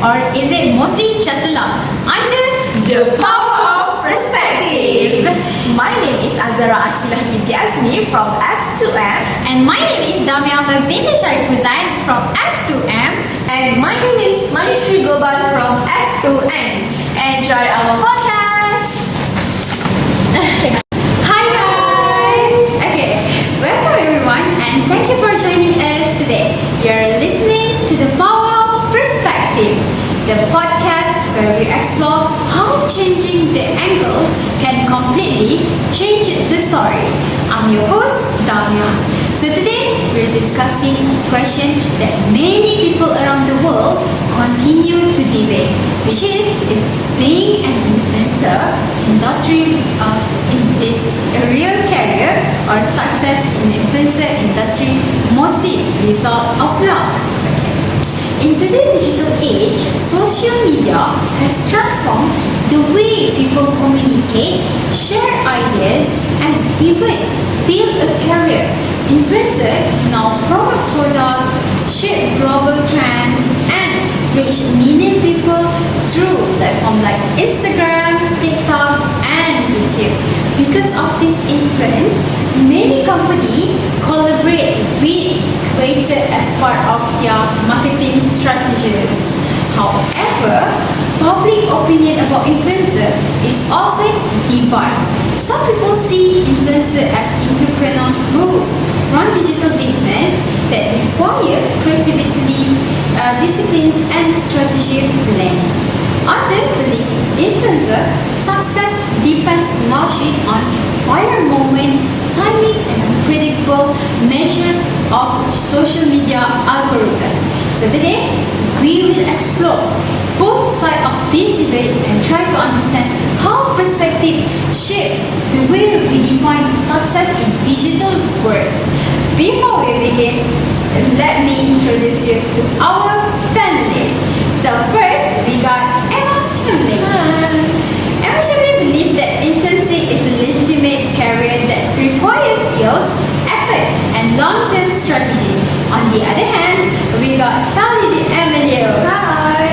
Or is it mostly just luck? Under The power of perspective. My name is Azara Akilah binti Azmi from F2M. And my name is Damia binti Sharif Huzain from F2M. And my name is Manishri Gobal from F2N. Enjoy our podcast. Hi guys! Okay, welcome everyone and thank you for joining us today. You're listening to The Power of Perspective, the podcast where we explore how changing the angles can completely change the story. I'm your host, Damia. So today we're discussing a question that many people around the world continue to debate, which is being an influencer industry is a real career or success in the influencer industry mostly result of luck. In today's digital age, social media has transformed the way people communicate, share ideas, and even build a career. Influencers now promote products, shape global trends, and reach million people through platforms like Instagram, TikTok, and YouTube. Because of this influence, many companies collaborate with creators as part of their marketing strategy. However, public opinion about influencers is often divided. Some people see influencers as entrepreneurs who run digital business that require creativity, disciplines, and strategic planning. Others believe influencer success depends largely on viral moment, timing, and unpredictable nature of social media algorithm. So today, we will explore both sides of this debate and try to understand how perspective shape the way we define success in digital world. Before we begin, let me introduce you to our panelists. So first, we got Emma Chamberlain. Emma Chamberlain believes that influencing is a legitimate career that requires skills, effort, and long-term strategy. On the other hand, we got Charlie D'Amelio,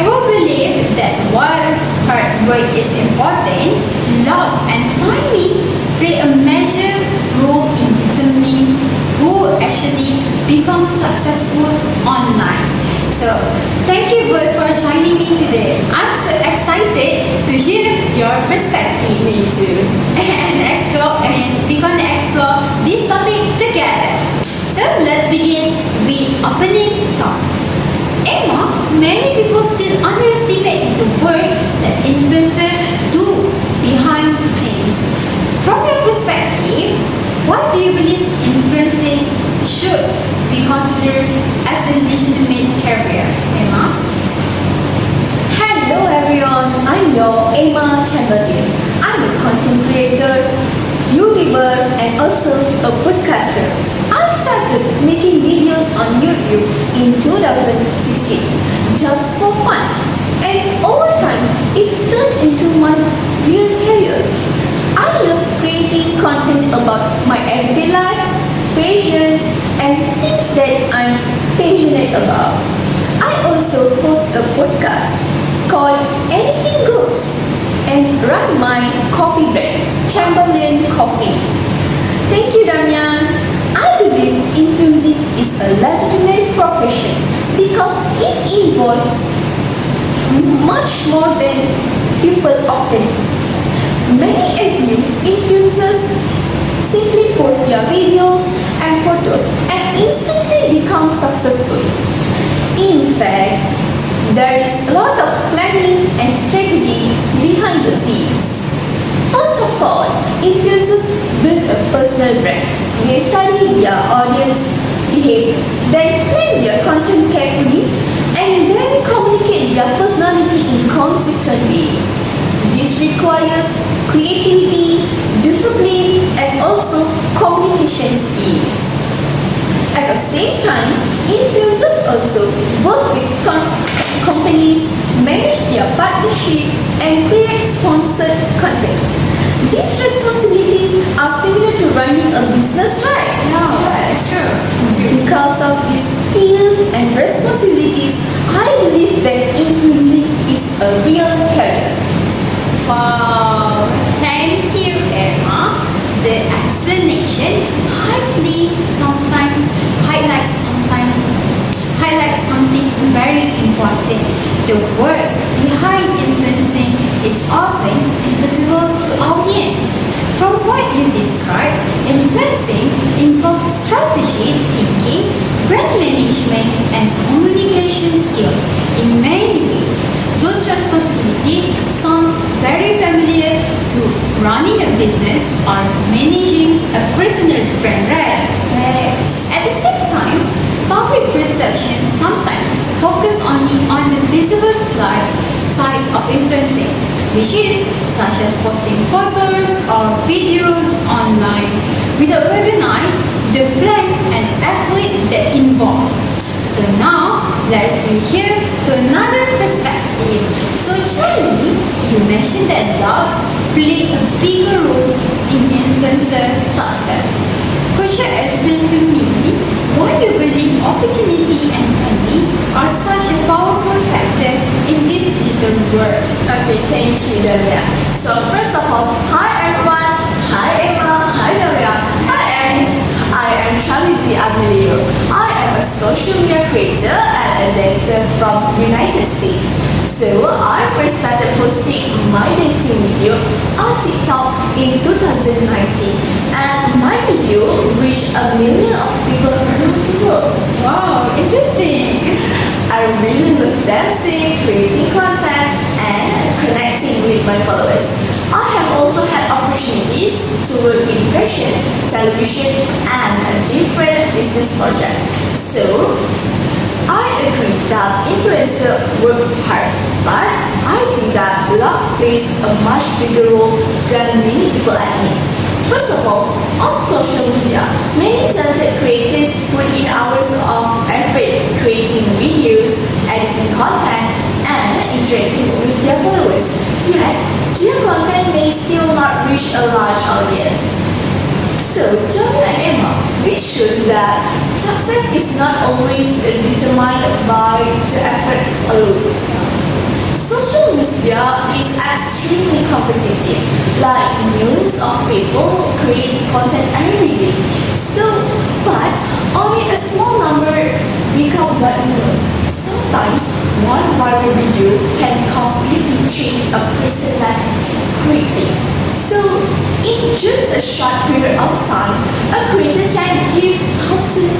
who believes that while hard work is important, luck and timing play a major role in determining who actually becomes successful online. So, thank you both for joining me today. I'm so excited to hear your perspective. Me too. And we're gonna explore this topic together. So, let's begin with opening thoughts. Emma, many people still underestimate the work that influencers do behind the scenes. From your perspective, why do you believe influencing should be considered as a legitimate career, Emma? Hello everyone, I'm your Emma Chamberlain. I'm a content creator, YouTuber, and also a podcaster. I started making videos on YouTube in 2016 just for fun, and over time it turned into my real career. I love creating content about my everyday life, fashion, and things that I'm passionate about. I also host a podcast called Anything Goes and run my coffee brand, Chamberlain Coffee. Thank you, Damian. I believe influencing is a legitimate profession because it involves much more than people often see. Many assume influencers simply post their videos and photos and instantly become successful. In fact, there is a lot of planning and strategy behind the scenes. First of all, influencers build a personal brand. They study their audience behavior, then plan their content carefully, and then communicate their personality in consistent way. This requires creativity, discipline, and also communication skills. At the same time, influencers also work with companies, manage their partnership, and create sponsored content. These responsibilities are similar to running a business, right? Yeah, that's true. Because of this skills and responsibilities, I believe that influencing is a real career. Wow, thank you, Emma. The explanation highlights something very important. The work behind influencing is often invisible to audience. From what you described, influencing involves strategy, thinking, brand management, and communication skill. In many ways, those responsibilities sounds very familiar to running a business or managing a personal brand, right? Yes. At the same time, public perception sometimes focus only on the visible side of influencing, which is such as posting photos or videos online without recognize the plans and effort that involve. So now, let's hear to another perspective. So Charlie, you mentioned that luck play a bigger role in influencer success. Could you explain to me why you believe opportunity and timing are such a powerful factor in this digital world? Okay, thank you, Daria. So first of all, hi everyone. Hi Emma. Hi Daria. I am Charlie D. Amelio. I am a social media creator and a dancer from United States. So I first started posting my dancing video on TikTok in 2019, and my video reached 1 million of people around the world. Wow, interesting. I really love dancing, creating content, and connecting with my followers. I have also had opportunities to work in fashion, television, and a different business project. So, I agree that influencers work hard, but I think that luck plays a much bigger role than many people admit. First of all, on social media, many talented creators put in hours of effort creating videos, editing content, and interacting with their followers. Yet, their content may still not reach a large audience. So, Johnny and Emma, this shows that success is not always determined by the effort alone. Social media is extremely competitive, like millions of people create content every day. So, but only a small number become viral. Sometimes one viral video can completely change a person's life quickly. So, in just a short period of time, a creator can give thousands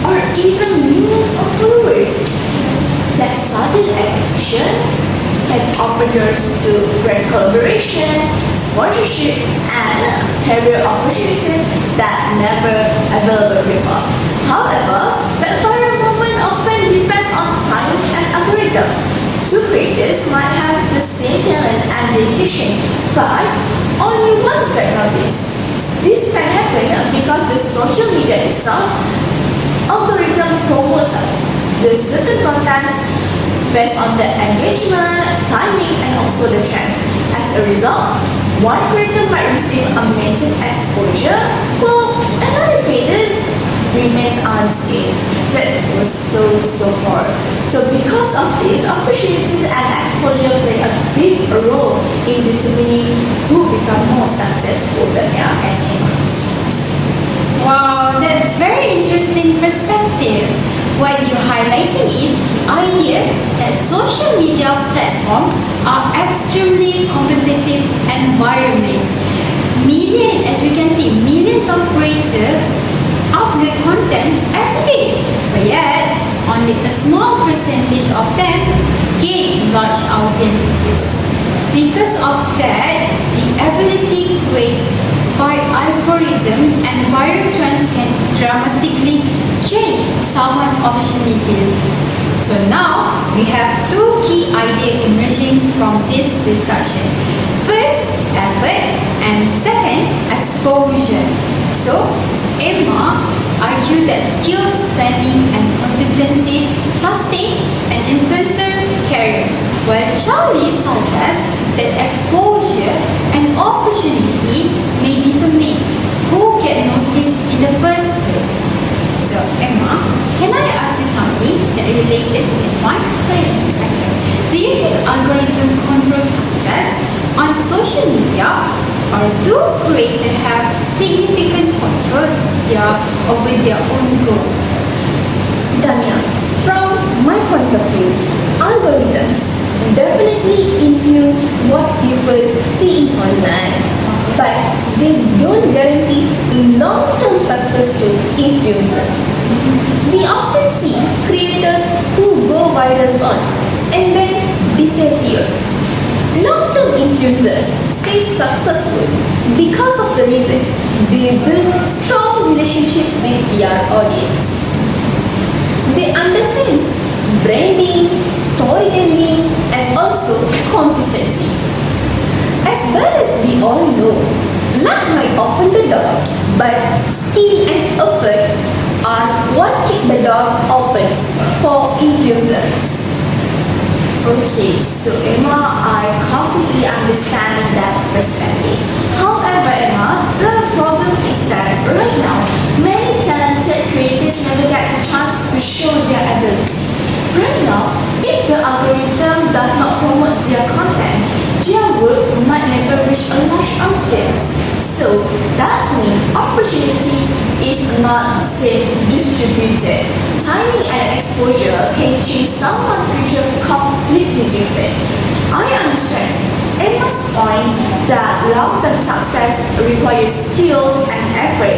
or even millions of followers. That sudden attention can open doors to brand collaboration, sponsorship, and career opportunities that never available before. However, that viral moment often depends on timing and algorithm. Two creators might have the same talent and dedication, but only one get noticed. This can happen because the social media itself algorithm promotes the certain contents based on the engagement, timing, and also the trends. As a result, one creator might receive a massive exposure, while another creator remains unseen. That's so hard. So because of this, opportunities and exposure play a big role in determining who become more successful than and Emma. Wow, that's very interesting perspective. What you highlighted is the idea that social media platforms are extremely competitive environment. As we can see, millions of creators upload content every day, but yet only a small percentage of them gain large audiences. Because of that, the ability created by algorithms and viral trends can dramatically change someone's opportunities. So now we have two key ideas emerging from this discussion. First, effort, and second, exposure. So Emma argued that skills, planning, and consistency sustain an influencer career, while Charlie suggests that exposure and opportunity may determine who get noticed in the first place. So Emma, can I ask you something? social media, or do creators have significant control over their own growth? Damia, from my point of view, algorithms definitely influence what people see online, but they don't guarantee long-term success to influencers. We often see creators who go viral once and then disappear. Long-term influencers stay successful because of the reason they build strong relationship with their audience. They understand branding, storytelling, and also consistency. As well as we all know, luck might open the door, but skill and effort are what keep the door open for influencers. Okay, so Emma, I completely understand that perspective. However, Emma, the problem is that right now, many talented creators never get the chance to show their ability. Right now, if the algorithm does not promote their content, their work might never reach a large audience. So that means opportunity is not same distributed. Timing and exposure can change someone's future completely different. I understand Emma's point that long-term success requires skills and effort.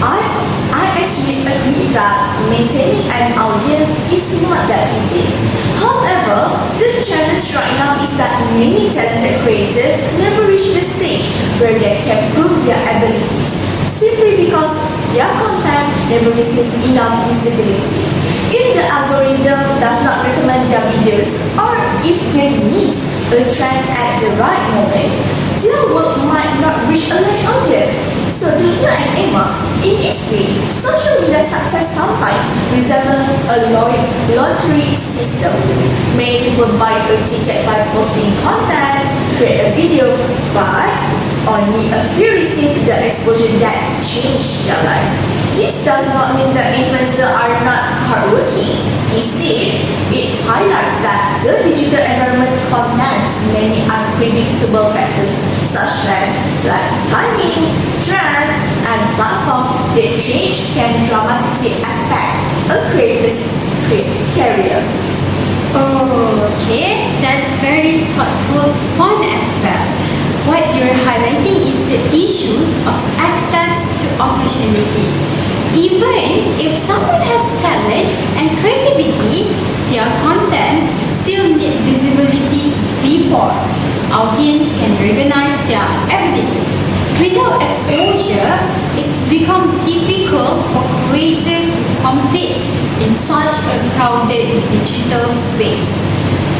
I actually agree that maintaining an audience is not that easy. However, the challenge right now is that many talented creators never reach the stage where they can prove their abilities simply because their content never receive enough visibility. If the algorithm does not recommend their videos, or if they miss a trend at the right moment, their work might not reach a large audience. So Daniel and Emma, in this way, social media success sometimes resembles a lottery system. Many people buy a ticket by posting content, create a video, but only a few receive the exposure that changed their life. This does not mean that influencers are not hardworking. Instead, it highlights that the digital environment contains many unpredictable factors such as like timing, trends, and platform that change can dramatically affect a creator's career. Okay, that's very thoughtful point as well. What you're highlighting is the issues of access to opportunity. Even if someone has talent and creativity, their content still need visibility before audience can recognize their ability. Without exposure, it's become difficult for creators to compete in such a crowded digital space.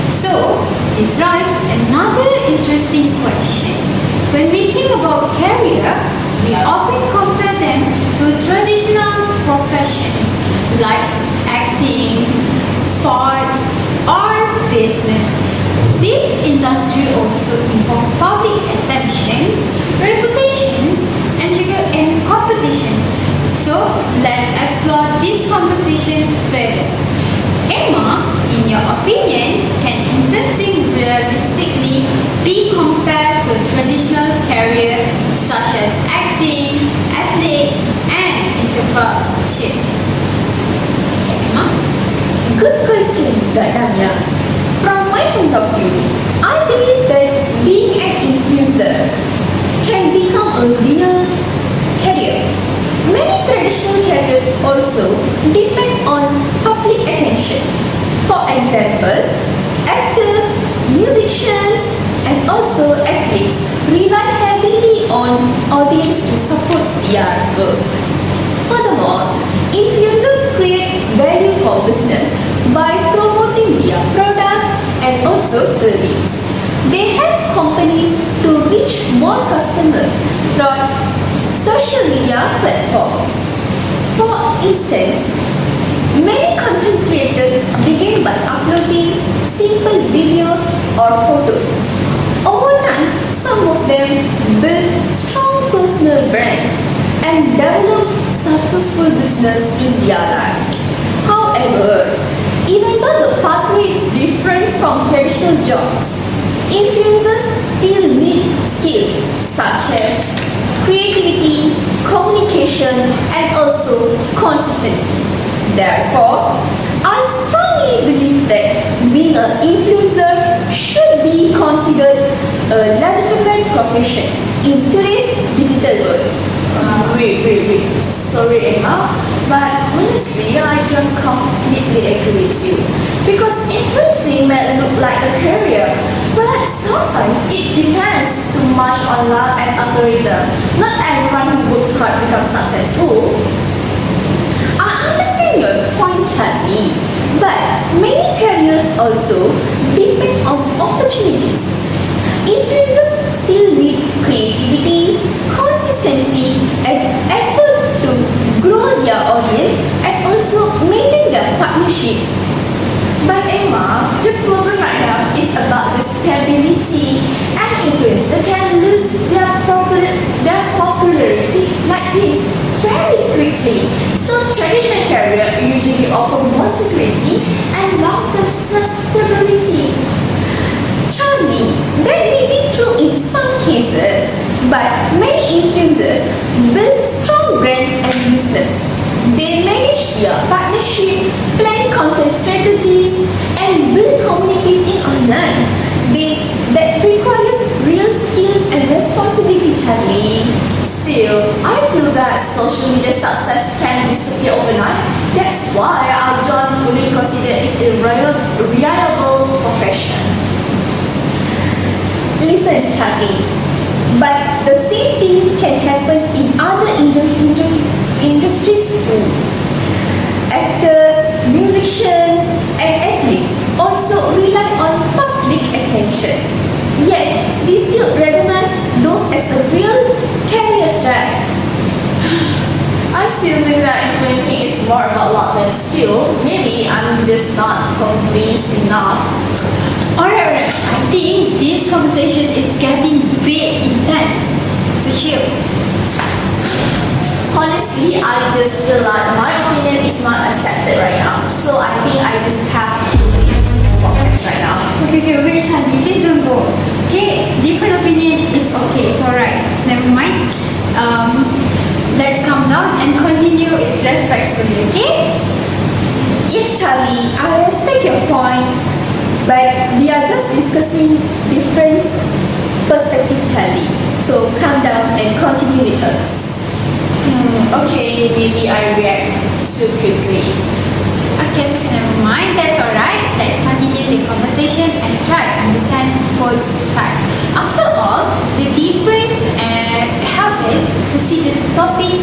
So, this raises another interesting question. When we think about career, we often compare them to traditional professions like acting, sport, or business. This industry also involves public attention, reputations, and competition. So, let's explore this conversation further. Emma, in your opinion, can influencing realistically be compared to traditional career such as acting, athlete, and entrepreneurship? Emma? Good question, Damia. From my point of view, I believe that being an influencer can become a real career. Many traditional careers also depend on public attention. For example, actors, musicians, and also athletes rely heavily on audience to support their work. Furthermore, influencers create value for business by promoting their products and also service. They help companies to reach more customers through social media platforms. For instance, many content creators begin by uploading simple videos or photos. Over time, some of them build strong personal brands and develop successful business in their life. However, even though the pathway is different from traditional jobs, influencers still need skills such as creativity, communication, and also consistency. Therefore, I strongly believe that being an influencer should be considered a legitimate profession in today's digital world. Wait. Sorry, Emma, but honestly, I don't completely agree with you. Because influencing may look like a career, but sometimes it depends too much on luck and algorithm. Not everyone who works hard becomes successful. I understand your point, Charlie, but many careers also depend on opportunities. Influencers still need creativity, consistency, and effort to grow their audience and also maintain their partnership. But Emma, the problem right now is about the stability, and influencers can lose their popularity like this very quickly. So traditional career usually offer more security and long-term stability. Charlie, that may be true in some cases, but many influencers build strong brands and business. They manage their partnership, plan content strategies, and build communities in online. That requires real skills and responsibility, Charlie. Still, I feel that social media success can disappear overnight. That's why I don't fully consider it a reliable profession. Listen, Charlie, but the same thing can happen in other industries too. Actors, musicians, and athletes also rely on public attention. Yet, they still recognize those as a real career track. I still think that influencing is more about luck than skill. Maybe I'm just not convinced enough. Alright. I think this conversation is getting bit intense. So chill. Honestly, I just feel like my opinion is not accepted right now. So I think I just have to leave this podcast right now. Okay, wait, Charlie, please don't go. Okay, different opinion is okay, it's alright. Never mind. Let's calm down and continue it respectfully, okay? Yes, Charlie, I respect your point, but we are just discussing different perspective, Charlie. So calm down and continue with us. Okay, maybe I react too quickly. Okay, so never mind, that's alright. Let's continue the conversation and try to understand both sides. After all, the difference help us to see the topic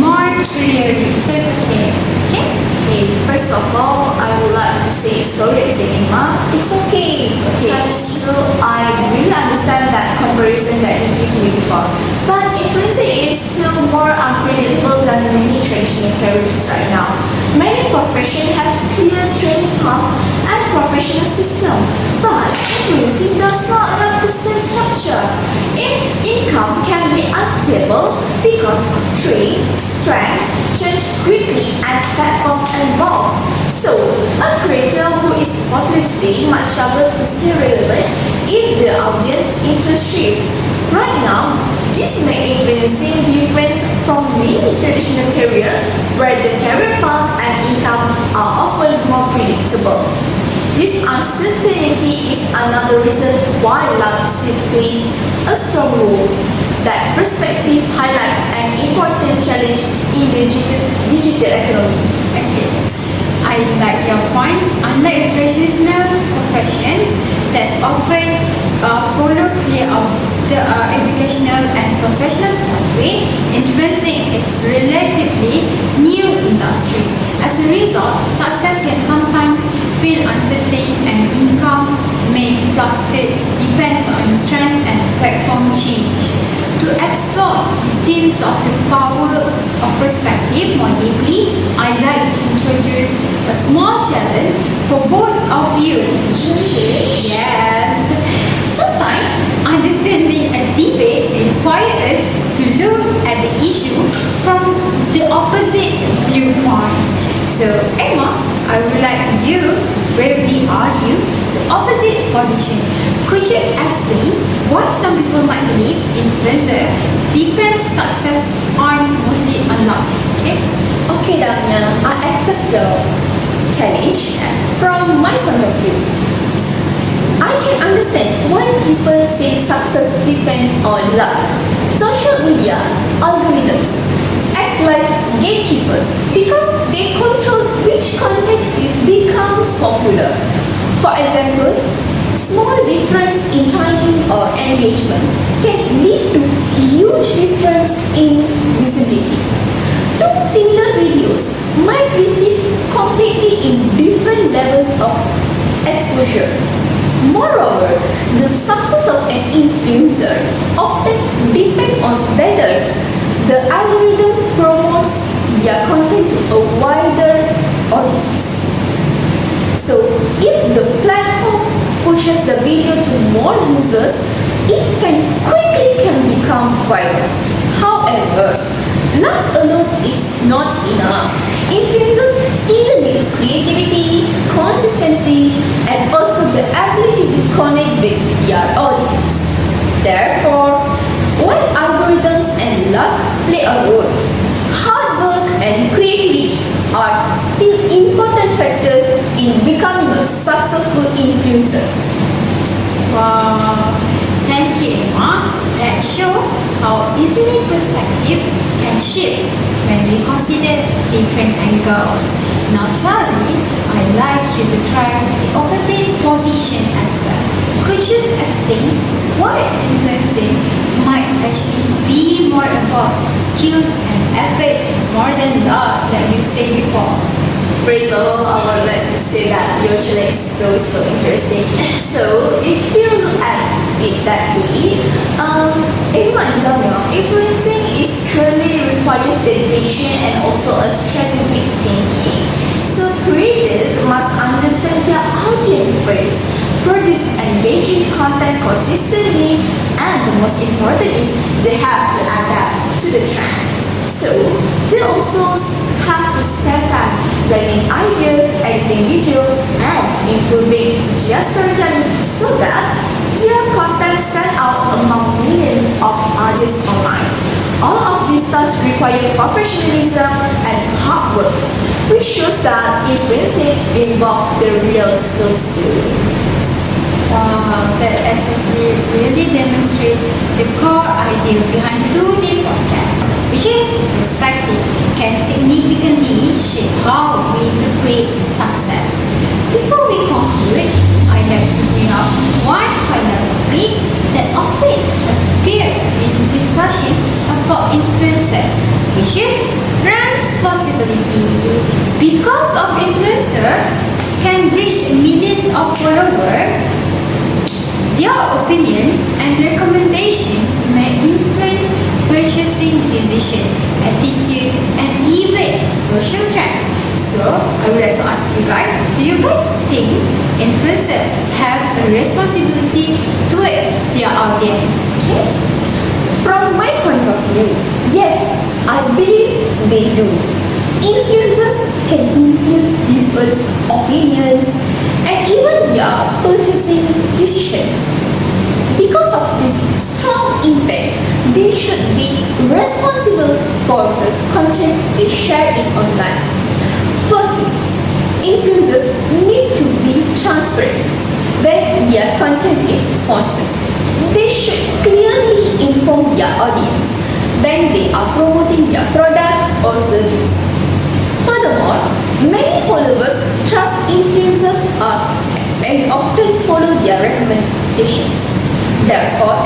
more clearly. So it's okay. Okay? Okay, first of all, I would like to say sorry again, Emma. It's okay. Okay, so I really understand that comparison that you gave me before. But influencing is still more unpredictable than many traditional careers right now. Many professions have clear training paths and professional system, but influencing does not have the same structure. Income can be unstable because trends change quickly and platforms evolve. So, a creator who is popular today might struggle to stay relevant if the audience interest shifts. Right now, this may influencing different from many traditional careers where the career path and income are often more predictable. This uncertainty is another reason why luck still plays a strong role. That perspective highlights an important challenge in the digital economy. Okay. I like your points. Unlike traditional professions that often follow clear of the educational and professional pathway, influencing is relatively new industry. As a result, success can sometimes feel uncertain and income may fluctuate, depends on trends and platform change. To explore the themes of the power of perspective more deeply, I'd like to introduce a small challenge for both of you. Yes. Sometimes understanding a debate requires us to look at the issue from the opposite viewpoint. So, Emma, I would like you to bravely argue the opposite position. Could you explain why some people might believe influencer depends success on mostly on luck? Okay? Okay, Damna, I accept the challenge. From my point of view, I can understand why people say success depends on luck. Social media algorithms act like gatekeepers because they control which content becomes popular. For example, small difference in timing or engagement can lead to huge difference in visibility. Two similar videos might receive completely in different levels of exposure. Moreover, the success of an influencer often depends on whether the algorithm promotes their content to a wider audience. So, if the platform pushes the video to more users, it can quickly become viral. However, luck alone is not enough. Influencers still need creativity, consistency, and also the ability to connect with their audience. Therefore, while algorithms and luck play a role, hard work and creativity are still important factors in becoming a successful influencer. Wow, thank you, Emma. That shows how easily perspective can shift when we consider different angles. Now, Charlie, I'd like you to try the opposite position as well. Could you explain why influencing might actually be more about skills and effort more than luck, like you said before? First of all, I would like to say that your challenge is so interesting. So, if you look at it that way, in my opinion, influencing is currently requires dedication and also a strategic thinking. So, creators must understand their audience first, produce engaging content consistently, and the most important is they have to adapt to the trend. So, they also have to spend time learning ideas, editing video, and improving their storytelling so that their content stand out among millions of artists online. All of these tasks require professionalism and hard work, which shows that influencing involves the real skills too. Wow, that actually really demonstrates the core idea behind today's podcast, which is perspective can significantly shape how we interpret success. Before we conclude, I'd like to bring up one final topic that often appears in the discussion about influencer, which is responsibility. Because of influencer can reach millions of followers, their opinions and recommendations may influence purchasing decision, attitude, and even social trends. So, I would like to ask you guys, do you guys think influencers have a responsibility toward their audience? Okay? From my point of view, yes, I believe they do. Influencers can influence people's opinions and even their purchasing decision. Because of this strong impact, they should be responsible for the content they share in online. Firstly, influencers need to be transparent when their content is sponsored. They should clearly inform their audience when they are promoting their product or service. Furthermore, many followers trust influencers and often follow their recommendations. Therefore,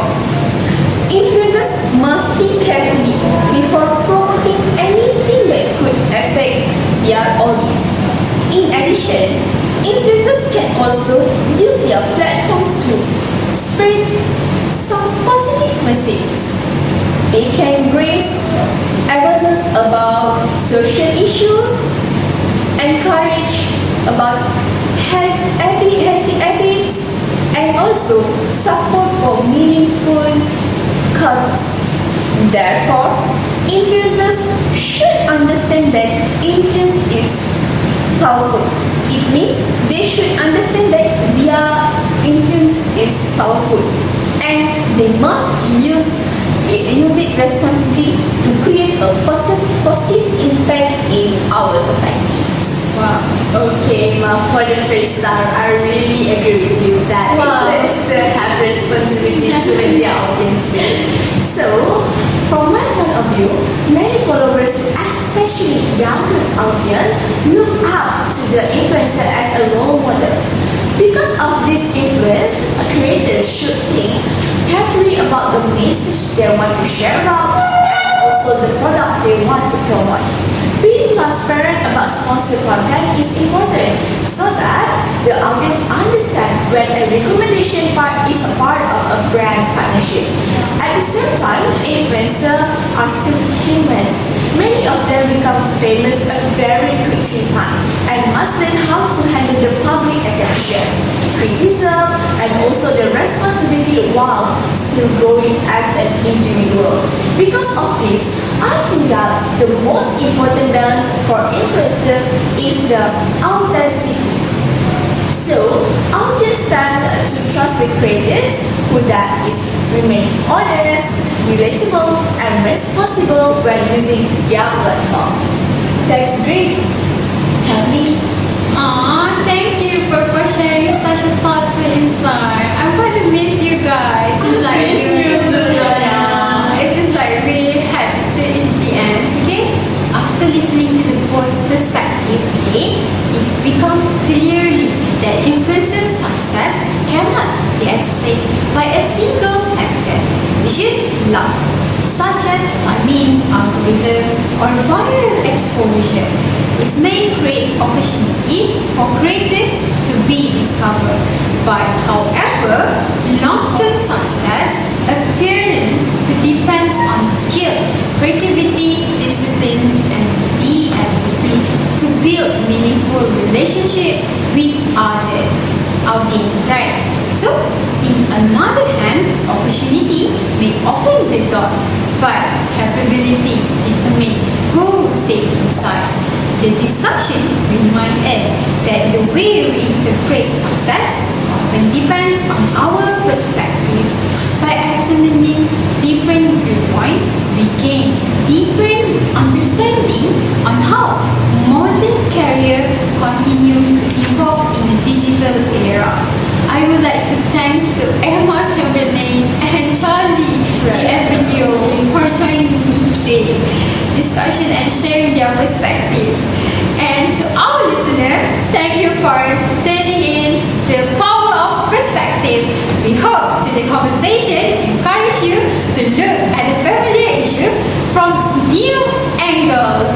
influencers must think carefully before promoting anything that could affect their audience. In addition, influencers can also use their platforms to spread some positive messages. They can raise awareness about social issues, encourage about healthy habits, and also support for meaningful causes. Therefore, influencers should understand that influence is powerful It means they should understand that their influence is powerful and they must use it responsibly to create a positive impact in our society. Wow. Okay, Ma, for the first time, I really agree with you that Wow. influencers have responsibility to their audience too. So, from my point of view, many followers, especially youngest audience, look up to the influencer as a role model. Because of this influence, a creator should think carefully about the message they want to share about and also the product they want to promote. Being transparent about sponsored content is important so that the audience understand when a recommendation part is a part of a brand partnership. At the same time, influencers are still human. Many of them become famous a very quickly time and must learn how to handle the public attention, criticism, and also the responsibility while still growing as an individual. Because of this, I think that the most important balance for influencer is the authenticity. So, audience stand to trust the creators who that is remain honest, relatable, and responsible when using their platform. That's great. Kami, Aw, thank you for sharing such a thoughtful insight. I'm going to miss you guys. Seems like Miss you too, Yana. It seems like we had to in the end. Okay. After listening to the board's perspective today, it's become clearly that influencer success cannot be explained by a single factor, which is luck, such as timing, algorithm, or viral exposure. It may create opportunity for creators to be discovered, but however, long-term success appearance to depends on skill, creativity, discipline, and the ability to build meaningful relationship with others, audience, right? So, in another hands, opportunity may open the door, but capability determine who stays inside. The discussion reminds us that the way we interpret success often depends on our perspective. By examining different viewpoints, we gain different understanding on how modern career continue to evolve in the digital era. I would like to thank to Emma Chamberlain and Charlie D'Avelio for joining me today, discussion and sharing their perspective. And to our listener, thank you for tuning in the power of perspective. We hope the conversation encourage you to look at the familiar issue from new angles.